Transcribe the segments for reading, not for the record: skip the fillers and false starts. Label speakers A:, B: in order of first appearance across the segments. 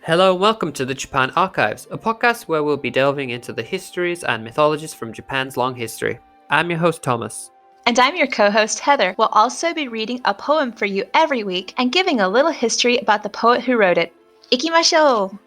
A: Hello and welcome to the Japan Archives, a podcast where we'll be delving into the histories and mythologies from Japan's long history. I'm your host, Thomas.
B: And I'm your co-host, Heather. We'll also be reading a poem for you every week and giving a little history about the poet who wrote it. Ikimashou!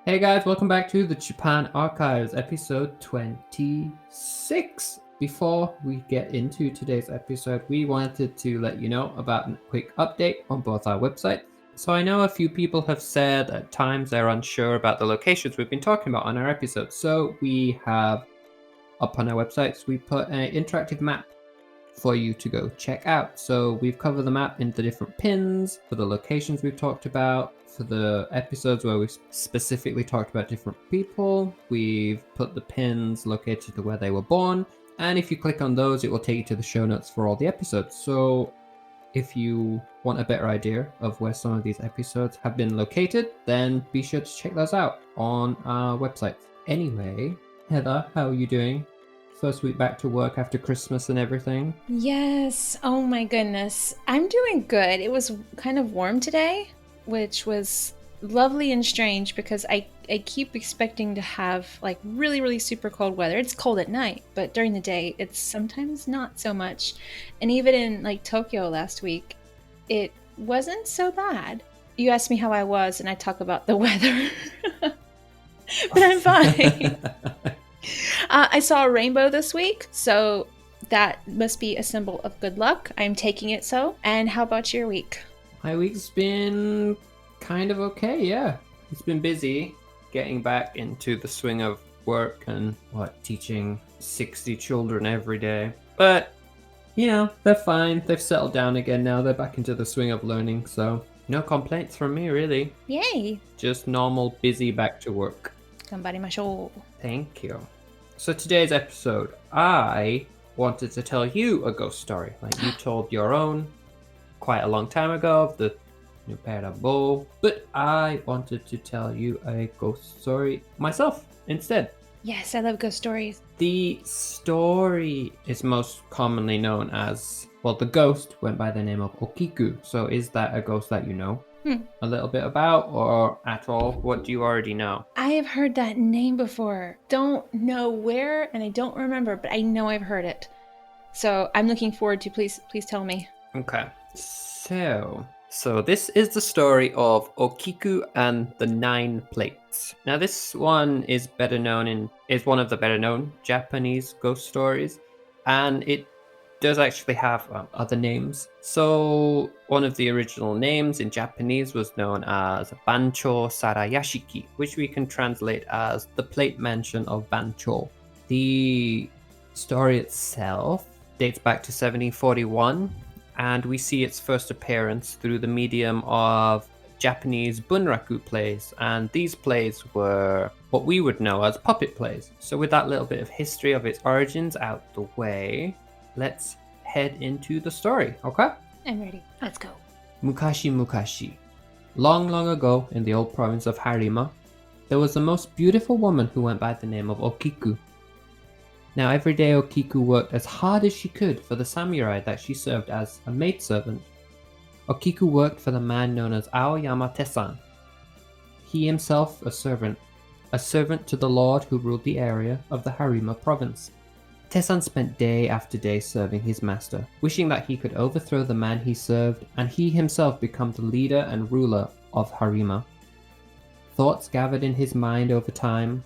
A: Hey guys, welcome back to the Japan Archives, episode 26. Before we get into today's episode, we wanted to let you know about a quick update on both our websites. So I know a few people have said at times they're unsure about the locations we've been talking about on our episodes. So we have up on our websites, we put an interactive map for you to go check out. So we've covered the map in the different pins for the locations we've talked about. For the episodes where we've specifically talked about different people, we've put the pins located to where they were born. And if you click on those, it will take you to the show notes for all the episodes. So if you want a better idea of where some of these episodes have been located, then be sure to check those out on our website. Anyway, Heather, how are you doing? First week back to work after Christmas and everything.
C: Yes. Oh my goodness. I'm doing good. It was kind of warm today, which was lovely and strange because I keep expecting to have like really super cold weather. It's cold at night, but during the day it's sometimes not so much. And even in like Tokyo last week, it wasn't so bad. You asked me how I was and I talk about the weather. But I'm fine. I saw a rainbow this week, so that must be a symbol of good luck. I'm taking it so. And how about your week?
A: My week's been kind of okay, yeah. It's been busy getting back into the swing of work and teaching 60 children every day. But, they're fine. They've settled down again now. They're back into the swing of learning, so no complaints from me, really.
C: Yay!
A: Just normal, busy back to work.
C: Ganbarimashou.
A: Thank you. So today's episode, I wanted to tell you a ghost story. Like you told your own quite a long time ago of the Nuperabo, but I wanted to tell you a ghost story myself instead.
C: Yes, I love ghost stories.
A: The story is most commonly known as, the ghost went by the name of Okiku. So is that a ghost that you know a little bit about, or at all? What do you already know?
C: I have heard that name before. Don't know where, and I don't remember, but I know I've heard it. So I'm looking forward to, please tell me.
A: Okay, so this is the story of Okiku and the 9 plates. Now this one is one of the better known Japanese ghost stories, and it does actually have other names. So one of the original names in Japanese was known as Bancho Sarayashiki, which we can translate as the plate mansion of Bancho. The story itself dates back to 1741, and we see its first appearance through the medium of Japanese bunraku plays, and these plays were what we would know as puppet plays. So with that little bit of history of its origins out the way, let's head into the story, okay?
C: I'm ready. Let's go.
A: Mukashi Mukashi. Long ago in the old province of Harima, there was a most beautiful woman who went by the name of Okiku. Now every day Okiku worked as hard as she could for the samurai that she served as a maidservant. Okiku worked for the man known as Aoyama Tesan. He himself a servant to the lord who ruled the area of the Harima province. Tesan spent day after day serving his master, wishing that he could overthrow the man he served and he himself become the leader and ruler of Harima. Thoughts gathered in his mind over time,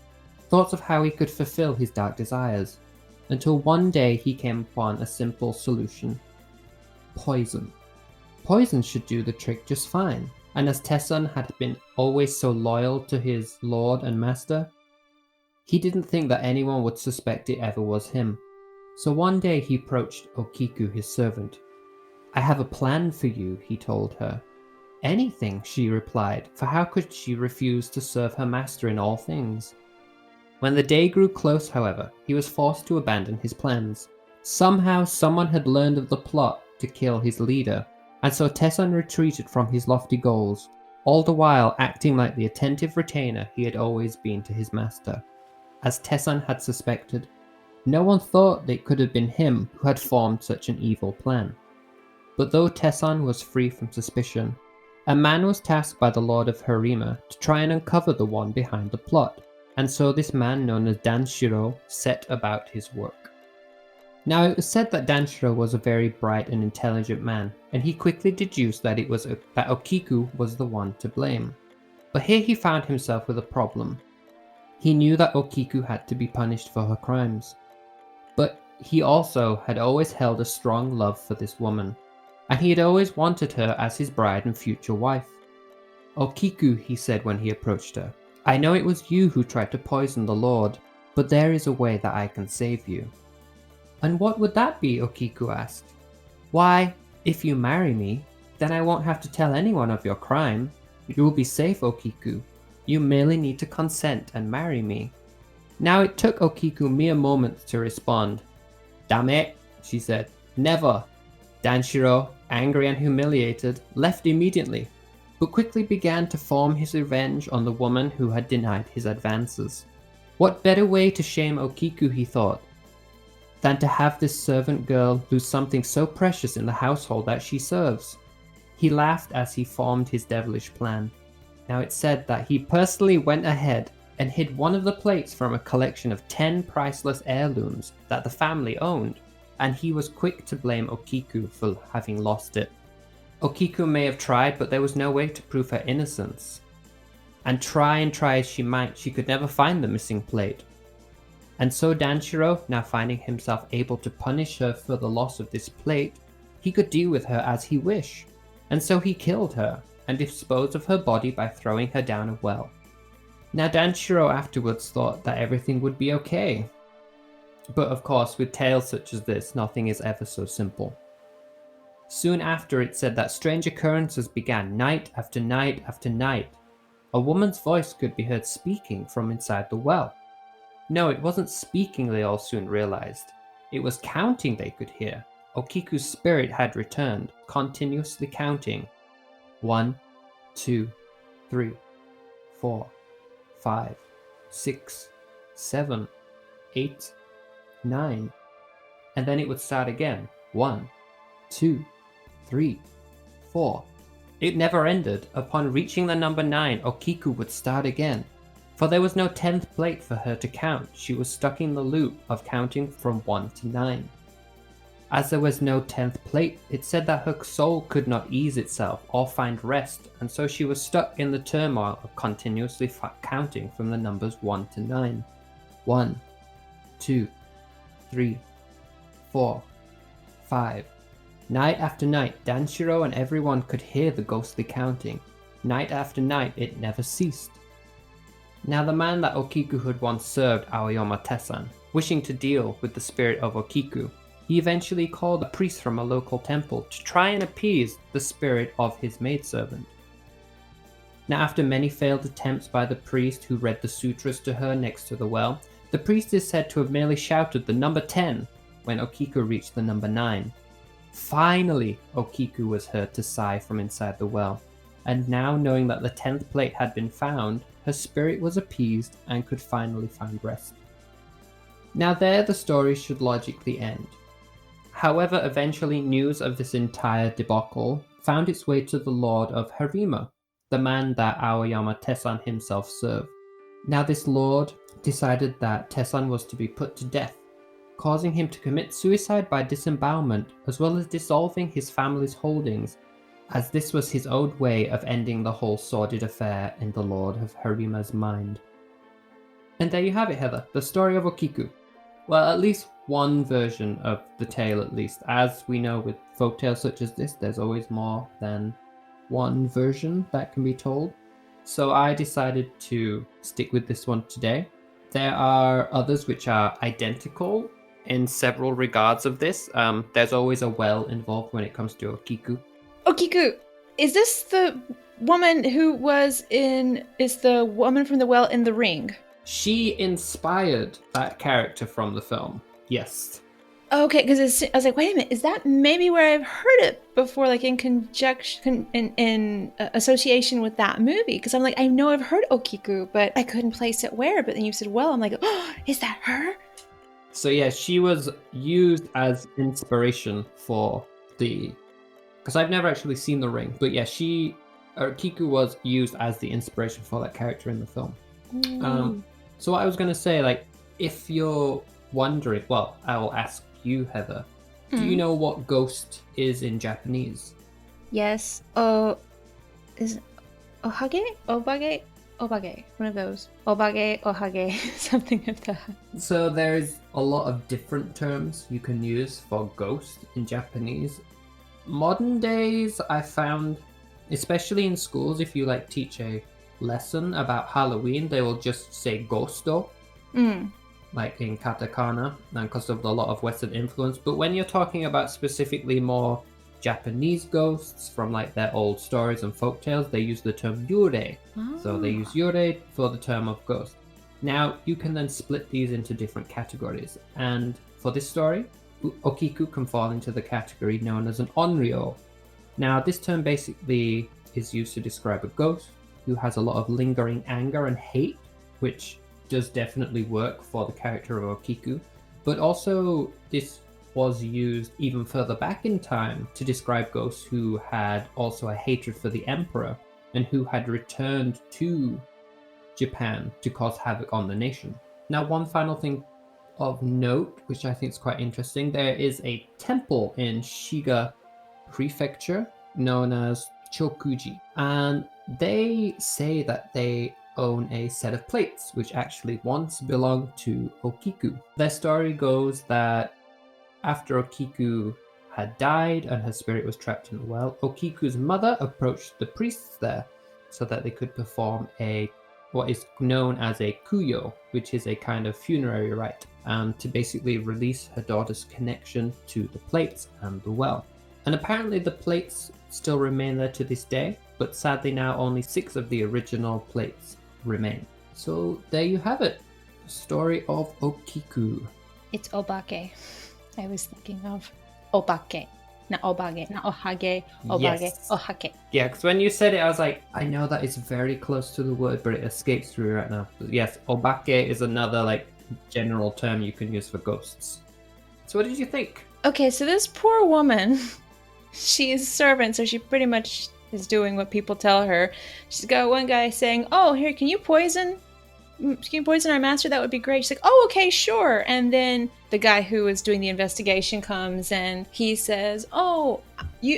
A: thoughts of how he could fulfill his dark desires, until one day he came upon a simple solution. Poison. Poison should do the trick just fine, and as Tesan had been always so loyal to his lord and master, he didn't think that anyone would suspect it ever was him. So one day he approached Okiku, his servant. "I have a plan for you," he told her. "Anything," she replied, for how could she refuse to serve her master in all things? When the day grew close, however, he was forced to abandon his plans. Somehow someone had learned of the plot to kill his leader, and so Tesson retreated from his lofty goals, all the while acting like the attentive retainer he had always been to his master. As Tesson had suspected, no one thought that it could have been him who had formed such an evil plan. But though Tesson was free from suspicion, a man was tasked by the Lord of Harima to try and uncover the one behind the plot, and so this man known as Danshiro set about his work. Now it was said that Danshiro was a very bright and intelligent man, and he quickly deduced that that Okiku was the one to blame. But here he found himself with a problem. He knew that Okiku had to be punished for her crimes, but he also had always held a strong love for this woman, and he had always wanted her as his bride and future wife. "Okiku," he said when he approached her, "I know it was you who tried to poison the Lord, but there is a way that I can save you." "And what would that be?" Okiku asked. "Why, if you marry me, then I won't have to tell anyone of your crime. You will be safe, Okiku. You merely need to consent and marry me." Now it took Okiku mere moments to respond. "Damn it," she said. "Never." Danshiro, angry and humiliated, left immediately, but quickly began to form his revenge on the woman who had denied his advances. What better way to shame Okiku, he thought, than to have this servant girl lose something so precious in the household that she serves? He laughed as he formed his devilish plan. Now it's said that he personally went ahead and hid one of the plates from a collection of 10 priceless heirlooms that the family owned, and he was quick to blame Okiku for having lost it. Okiku may have tried, but there was no way to prove her innocence. And try as she might, she could never find the missing plate. And so Danshiro, now finding himself able to punish her for the loss of this plate, he could deal with her as he wished. And so he killed her, and disposed of her body by throwing her down a well. Now Danshiro afterwards thought that everything would be okay. But of course, with tales such as this, nothing is ever so simple. Soon after, it said that strange occurrences began night after night after night. A woman's voice could be heard speaking from inside the well. No, it wasn't speaking, they all soon realized. It was counting they could hear. Okiku's spirit had returned, continuously counting. 1, 2, 3, 4, 5, 6, 7, 8, 9. And then it would start again. 1, 2, 3, 4. It never ended. Upon reaching the number 9, Okiku would start again. For there was no 10th plate for her to count. She was stuck in the loop of counting from 1 to 9. As there was no 10th plate, it said that her soul could not ease itself or find rest, and so she was stuck in the turmoil of continuously counting from the numbers 1 to 9. 1, 2, 3, 4, 5. Night after night, Danshiro and everyone could hear the ghostly counting. Night after night, it never ceased. Now the man that Okiku had once served, Aoyama Tessan, wishing to deal with the spirit of Okiku, he eventually called a priest from a local temple to try and appease the spirit of his maidservant. Now after many failed attempts by the priest who read the sutras to her next to the well, the priest is said to have merely shouted the number 10 when Okiku reached the number 9. Finally, Okiku was heard to sigh from inside the well, and now knowing that the 10th plate had been found, her spirit was appeased and could finally find rest. Now there the story should logically end. However, eventually news of this entire debacle found its way to the Lord of Harima, the man that Aoyama Tessan himself served. Now this lord decided that Tessan was to be put to death, causing him to commit suicide by disembowelment, as well as dissolving his family's holdings, as this was his own way of ending the whole sordid affair in the Lord of Harima's mind. And there you have it, Heather, the story of Okiku. Well, at least one version of the tale, at least. As we know with folktales such as this, there's always more than one version that can be told. So I decided to stick with this one today. There are others which are identical in several regards of this. There's always a well involved when it comes to Okiku.
C: Okiku, is this the woman who is the woman from the well in The Ring?
A: She inspired that character from the film, yes.
C: Okay, because I was like, wait a minute, is that maybe where I've heard it before, like in conjunction, in association with that movie? Because I'm like, I know I've heard Okiku, but I couldn't place it where. But then you said, well, I'm like, oh, is that her?
A: So yeah, she was used as inspiration for the... Because I've never actually seen The Ring, but yeah, Kiku was used as the inspiration for that character in the film. So what I was going to say, like, if you're wondering, well, I will ask you, Heather. Do you know what ghost is in Japanese?
C: Yes. Is it Ohage? Obage? Obage. One of those. Obage, Ohage, something of that.
A: So there's a lot of different terms you can use for ghost in Japanese. Modern days, I found, especially in schools, if you like teach a lesson about Halloween, they will just say ghosto, like in katakana, and because of a lot of Western influence. But when you're talking about specifically more Japanese ghosts from like their old stories and folktales, they use the term yurei. So they use yurei for the term of ghost. Now you can then split these into different categories, and for this story, Okiku can fall into the category known as an onryo. Now this term basically is used to describe a ghost who has a lot of lingering anger and hate, which does definitely work for the character of Okiku, but also this was used even further back in time to describe ghosts who had also a hatred for the emperor and who had returned to Japan to cause havoc on the nation. Now, one final thing of note, which I think is quite interesting, there is a temple in Shiga Prefecture known as Chokuji, and they say that they own a set of plates which actually once belonged to Okiku. Their story goes that after Okiku had died and her spirit was trapped in a well, Okiku's mother approached the priests there so that they could perform what is known as a kuyo, which is a kind of funerary rite, to basically release her daughter's connection to the plates and the well. And apparently the plates still remain there to this day, but sadly now only 6 of the original plates remain. So there you have it, the story of Okiku.
C: It's Obake. I was thinking of Obake. Not Obage, not Ohage, Obage,
A: Yes.
C: Ohake.
A: Yeah, because when you said it, I was like, I know that is very close to the word, but it escapes through right now. But yes, obake is another like general term you can use for ghosts. So what did you think?
C: Okay, so this poor woman, she is a servant, so she pretty much is doing what people tell her. She's got one guy saying, oh, here, can you poison our master? That would be great. She's like, oh, okay, sure. And then the guy who is doing the investigation comes and he says, oh,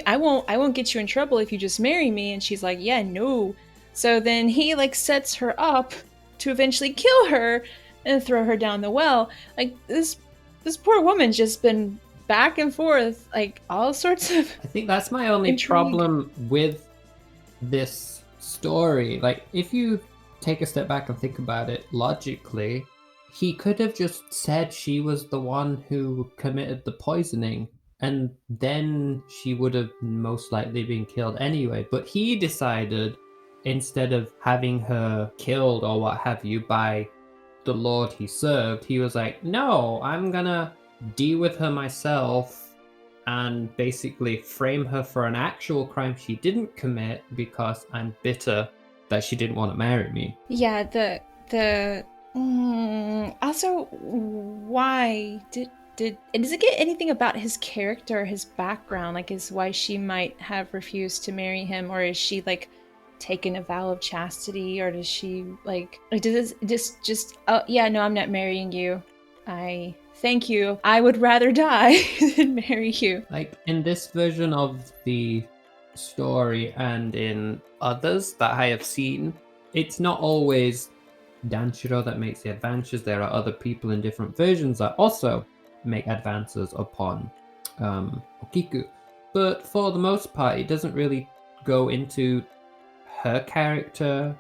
C: I won't get you in trouble if you just marry me. And she's like, yeah, no. So then he like sets her up to eventually kill her and throw her down the well. Like this poor woman's just been back and forth, like all sorts of...
A: I think that's my only
C: intrigue.
A: problem with this story. Like, if you take a step back and think about it logically, he could have just said she was the one who committed the poisoning, and then she would have most likely been killed anyway. But he decided, instead of having her killed or what have you by the lord he served, he was like, no, I'm gonna deal with her myself and basically frame her for an actual crime she didn't commit because I'm bitter that she didn't want to marry me.
C: Yeah, also, why does it get anything about his character, his background, like is why she might have refused to marry him, or is she like taken a vow of chastity, or does she like does this just oh yeah, no, I'm not marrying you. Thank you. I would rather die than marry you.
A: Like in this version of the story and in others that I have seen, it's not always Danshiro that makes the advances. There are other people in different versions that also make advances upon Okiku. But for the most part, it doesn't really go into her character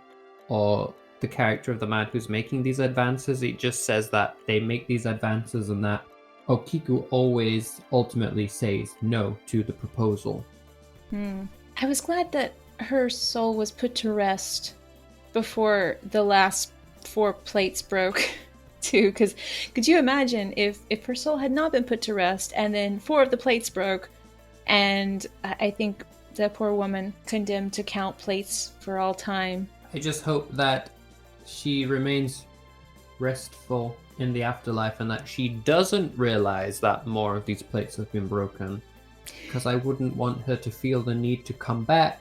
A: or the character of the man who's making these advances. It just says that they make these advances and that Okiku always ultimately says no to the proposal.
C: I was glad that her soul was put to rest before the last 4 plates broke. too, because could you imagine if her soul had not been put to rest and then 4 of the plates broke, and I think the poor woman condemned to count plates for all time.
A: I just hope that she remains restful in the afterlife and that she doesn't realize that more of these plates have been broken, because I wouldn't want her to feel the need to come back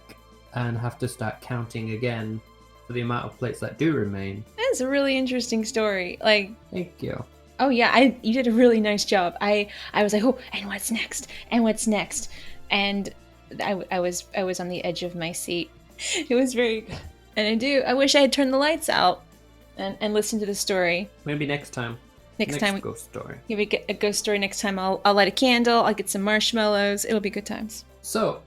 A: and have to start counting again for the amount of plates that do remain.
C: That's a really interesting story. Like,
A: thank you.
C: Oh yeah, you did a really nice job. I was like, oh, and what's next? And what's next? And I was on the edge of my seat. It was very good. And I wish I had turned the lights out and listened to the story.
A: Maybe next time.
C: Next time.
A: Ghost story.
C: If we get a ghost story next time, I'll light a candle, I'll get some marshmallows. It'll be good times.
A: So,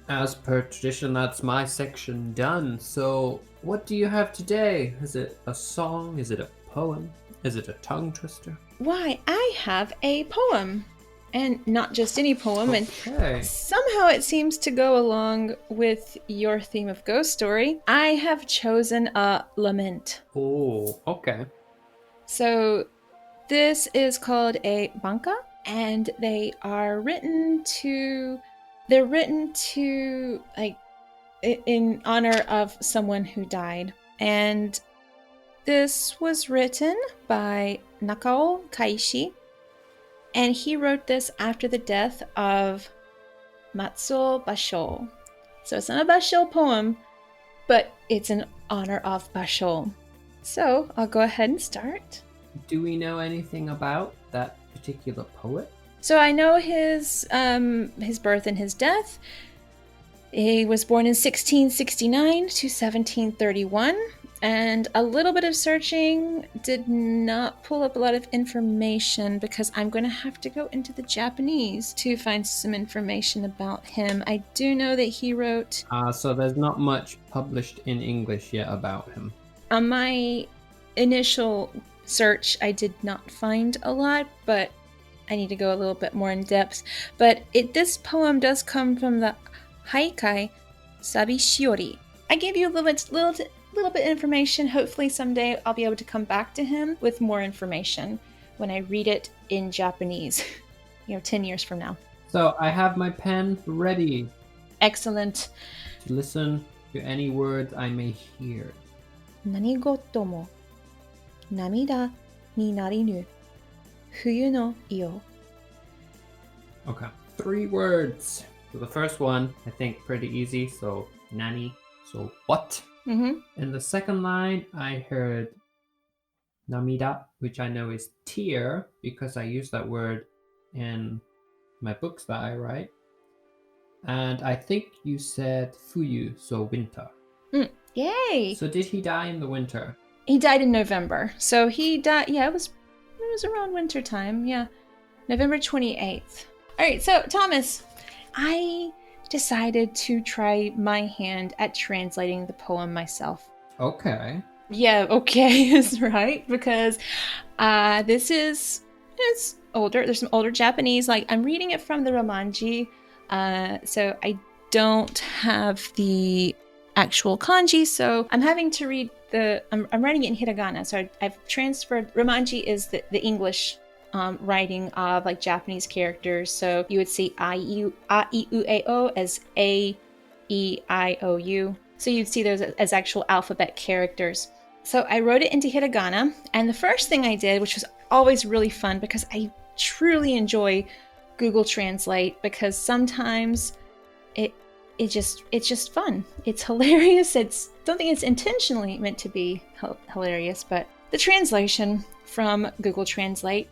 A: as per tradition, that's my section done. So, what do you have today? Is it a song? Is it a poem? Is it a tongue twister?
C: Why, I have a poem. And not just any poem.
A: Okay.
C: And somehow it seems to go along with your theme of ghost story. I have chosen a lament.
A: Oh, okay.
C: So this is called a banka, and they're written to like in honor of someone who died. And this was written by Nakao Kaishi, and he wrote this after the death of Matsuo Basho. So it's not a Basho poem, but it's in honor of Basho. So I'll go ahead and start.
A: Do we know anything about that particular poet?
C: So I know his birth and his death. He was born in 1669 to 1731, and a little bit of searching did not pull up a lot of information because I'm going to have to go into the Japanese to find some information about him. I do know that he wrote...
A: So there's not much published in English yet about him.
C: On my initial search, I did not find a lot, but I need to go a little bit more in depth. But this poem does come from the Haikai Sabishiori. I gave you a little bit of information. Hopefully someday I'll be able to come back to him with more information when I read it in Japanese, 10 years from now.
A: So I have my pen ready.
C: Excellent.
A: To listen to any words I may hear.
C: Nanigoto mo namida ni narinu fuyu no iyo.
A: Okay, 3 words. So the first one, I think pretty easy. So nani, so what?
C: Mm-hmm.
A: In the second line, I heard namida, which I know is tear because I use that word in my books that I write. And I think you said fuyu, so winter.
C: Yay!
A: So did he die in the winter?
C: He died in November. So he died, it was around winter time, yeah. November 28th. All right, so Thomas, I decided to try my hand at translating the poem myself.
A: Okay.
C: Yeah, okay is right, because it's older. There's some older Japanese, like I'm reading it from the Romanji, so I don't have the actual kanji, so I'm having to read I'm writing it in hiragana, so I've transferred. Romanji is the English writing of like Japanese characters, so you would see a i u e o as a e i o u, so you'd see those as actual alphabet characters. So I wrote it into hiragana, and the first thing I did, which was always really fun because I truly enjoy Google Translate, because sometimes it's just fun. It's hilarious. Don't think it's intentionally meant to be hilarious, but the translation from Google Translate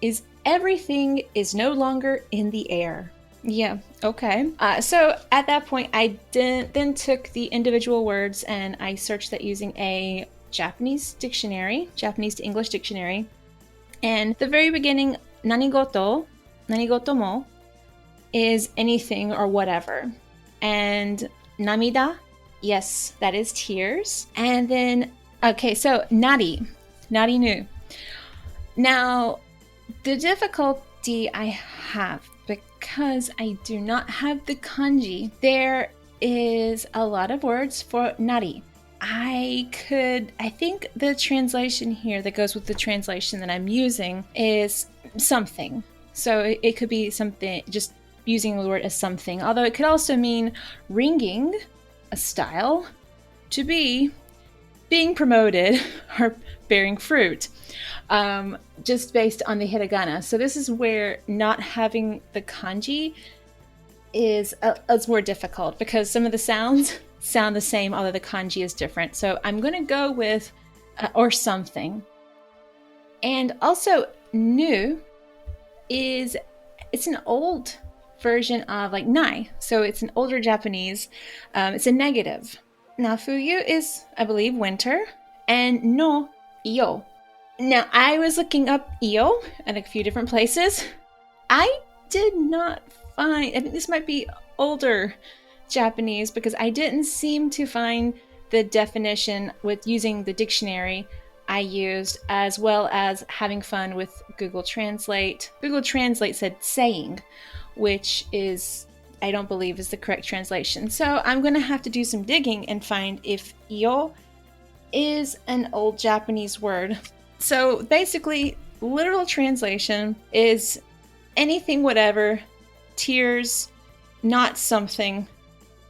C: is everything is no longer in the air. Yeah, okay. So at that point, I then took the individual words and I searched that using a Japanese dictionary, Japanese to English dictionary. And the very beginning, nanigoto mo, is anything or whatever. And namida, yes, that is tears. And then, okay, so narinu. Now, the difficulty I have, because I do not have the kanji, there is a lot of words for nari. I think the translation here that goes with the translation that I'm using is something. So it could be something, just using the word as something, although it could also mean ringing, a style, to be, being promoted, or bearing fruit, just based on the hiragana. So this is where not having the kanji is more difficult, because some of the sounds sound the same, although the kanji is different. So I'm going to go with or something. And also, nu it's an old version of like nai. So it's an older Japanese. It's a negative. Now, fuyu is, I believe, winter, and no, iyo. Now, I was looking up iyo at a few different places. I did not find, I think this might be older Japanese, because I didn't seem to find the definition with using the dictionary I used, as well as having fun with Google Translate. Google Translate said saying, which is, I don't believe, is the correct translation. So I'm going to have to do some digging and find if iyo is an old Japanese word. So basically, literal translation is anything, whatever, tears, not something,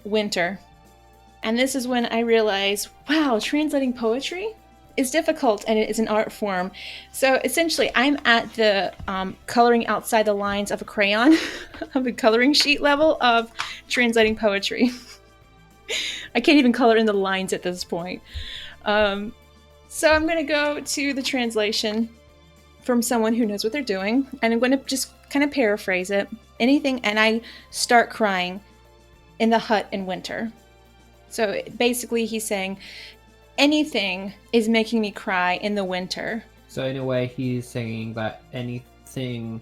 C: winter. And this is when I realized, wow, translating poetry is difficult, and it is an art form. So essentially, I'm at the coloring outside the lines of a crayon, of a coloring sheet level of translating poetry. I can't even color in the lines at this point. So I'm going to go to the translation from someone who knows what they're doing, and I'm going to just kind of paraphrase it. Anything, and I start crying in the hut in winter. So basically he's saying, anything is making me cry in the winter.
A: So in a way, he's saying that anything,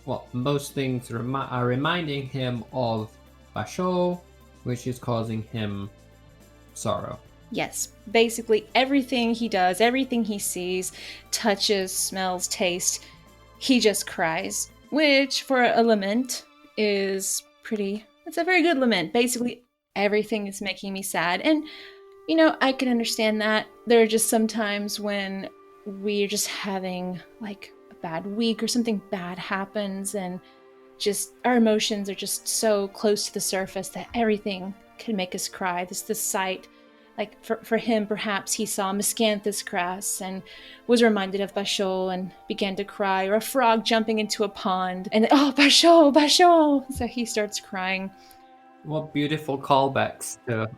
A: well, most things are reminding him of basho, which is causing him sorrow.
C: Yes, basically everything he does, everything he sees, touches, smells, tastes, he just cries. Which, for a lament, it's a very good lament. Basically, everything is making me sad. And, you know, I can understand that. There are just some times when we're just having, like, a bad week, or something bad happens, and just our emotions are just so close to the surface that everything can make us cry. This sight, like for him, perhaps he saw miscanthus grass and was reminded of basho and began to cry, or a frog jumping into a pond and oh, basho, basho! So he starts crying.
A: What beautiful callbacks to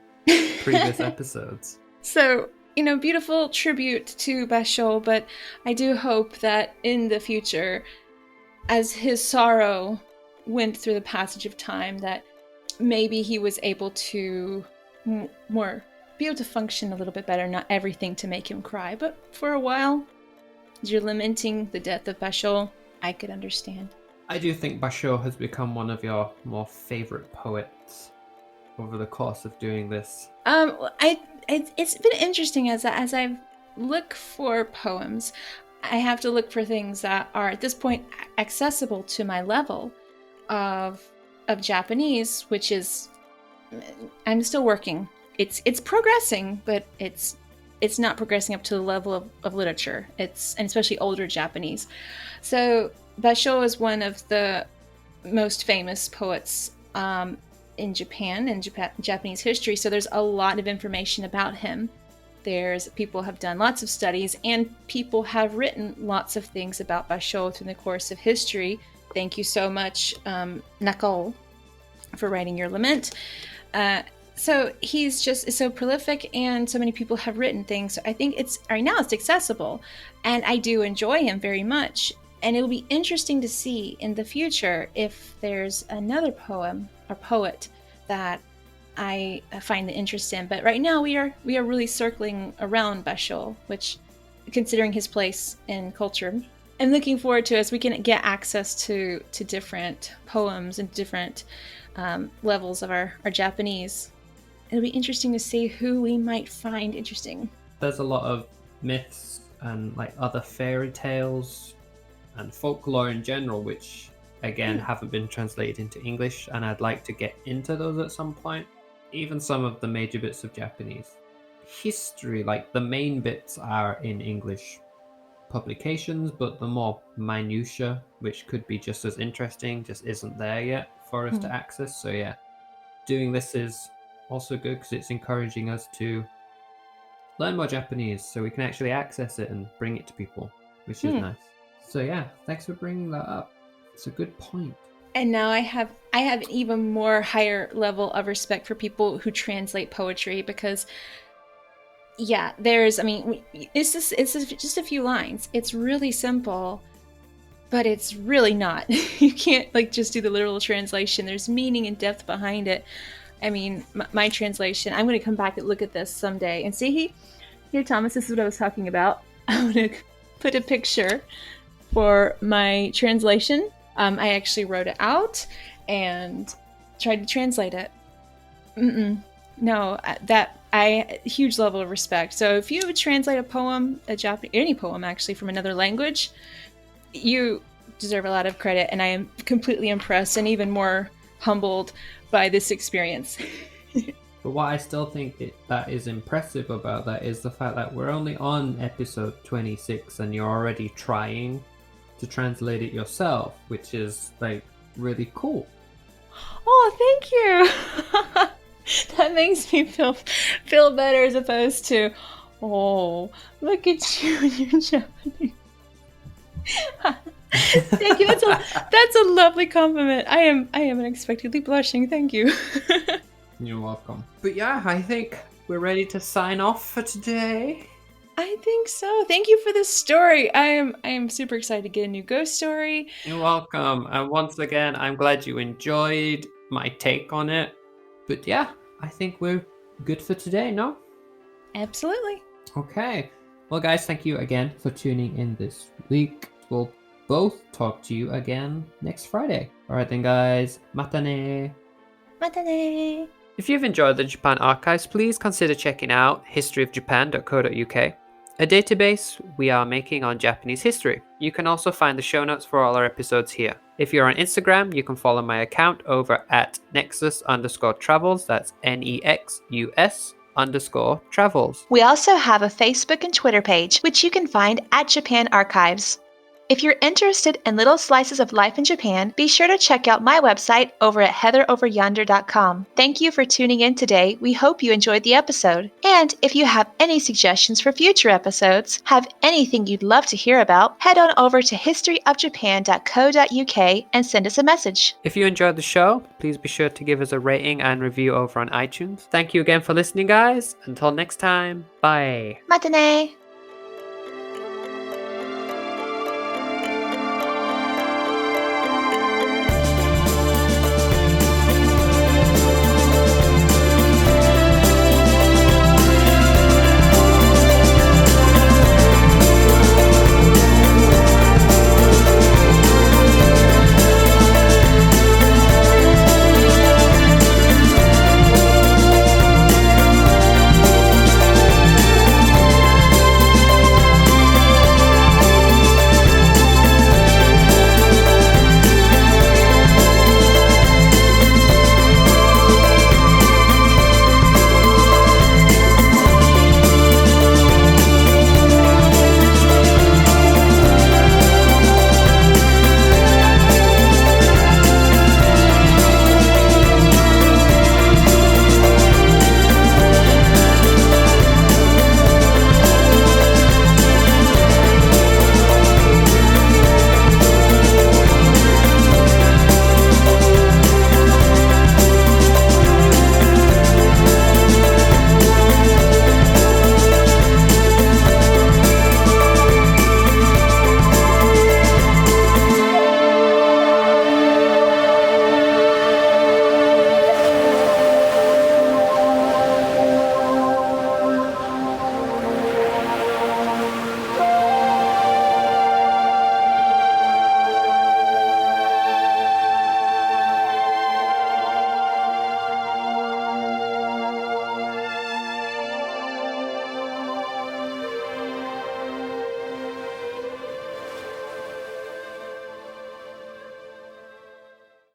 A: previous episodes.
C: So, you know, beautiful tribute to basho, but I do hope that in the future, as his sorrow went through the passage of time, that maybe he was able to be able to function a little bit better, not everything to make him cry. But for a while, you're lamenting the death of Basho, I could understand.
A: I do think Basho has become one of your more favorite poets over the course of doing this.
C: It's been interesting as I look for poems. I have to look for things that are at this point accessible to my level of Japanese, which is, I'm still working. It's progressing, but it's not progressing up to the level of literature. And especially older Japanese. So Basho is one of the most famous poets in Japan, in Japanese history. So there's a lot of information about him. People have done lots of studies, and people have written lots of things about Basho through the course of history. Thank you so much, Nakao, for writing your lament. So he's just so prolific, and so many people have written things. So I think right now it's accessible, and I do enjoy him very much. And it'll be interesting to see in the future if there's another poem or poet that I find the interest in. But right now we are really circling around Basho, which, considering his place in culture, I'm looking forward to as we can get access to different poems and different levels of our Japanese. It'll be interesting to see who we might find interesting.
A: There's a lot of myths and like other fairy tales and folklore in general, which again haven't been translated into English, and I'd like to get into those at some point. Even some of the major bits of Japanese history, like the main bits are in English publications, but the more minutia, which could be just as interesting, just isn't there yet for us to access. So yeah, doing this is also good because it's encouraging us to learn more Japanese so we can actually access it and bring it to people, which is nice. So yeah, thanks for bringing that up. It's a good point.
C: And now I have an even more higher level of respect for people who translate poetry because yeah, it's just a few lines. It's really simple, but it's really not. You can't like just do the literal translation. There's meaning and depth behind it. I mean, my translation, I'm going to come back and look at this someday and see here, Thomas, this is what I was talking about. I'm going to put a picture for my translation. I actually wrote it out and tried to translate it. No, huge level of respect. So if you translate a poem, any poem actually from another language, you deserve a lot of credit, and I am completely impressed and even more humbled by this experience.
A: But what I still think that is impressive about that is the fact that we're only on episode 26 and you're already trying to translate it yourself, which is like really cool.
C: Oh, thank you. That makes me feel better as opposed to, oh, look at you and your Japanese. Thank you. That's a lovely compliment. I am unexpectedly blushing. Thank you.
A: You're welcome. But yeah, I think we're ready to sign off for today.
C: I think so. Thank you for this story. I am super excited to get a new ghost story.
A: You're welcome. And once again, I'm glad you enjoyed my take on it. But yeah, I think we're good for today, no?
C: Absolutely.
A: Okay. Well, guys, thank you again for tuning in this week. We'll both talk to you again next Friday. All right then, guys. Mata ne.
C: Mata ne.
A: If you've enjoyed the Japan Archives, please consider checking out historyofjapan.co.uk, a database we are making on Japanese history. You can also find the show notes for all our episodes here. If you're on Instagram, you can follow my account over at nexus_travels. That's NEXUS_travels.
B: We also have a Facebook and Twitter page, which you can find at Japan Archives. If you're interested in little slices of life in Japan, be sure to check out my website over at heatheroveryonder.com. Thank you for tuning in today. We hope you enjoyed the episode. And if you have any suggestions for future episodes, have anything you'd love to hear about, head on over to historyofjapan.co.uk and send us a message.
A: If you enjoyed the show, please be sure to give us a rating and review over on iTunes. Thank you again for listening, guys. Until next time, bye.
B: Mata ne!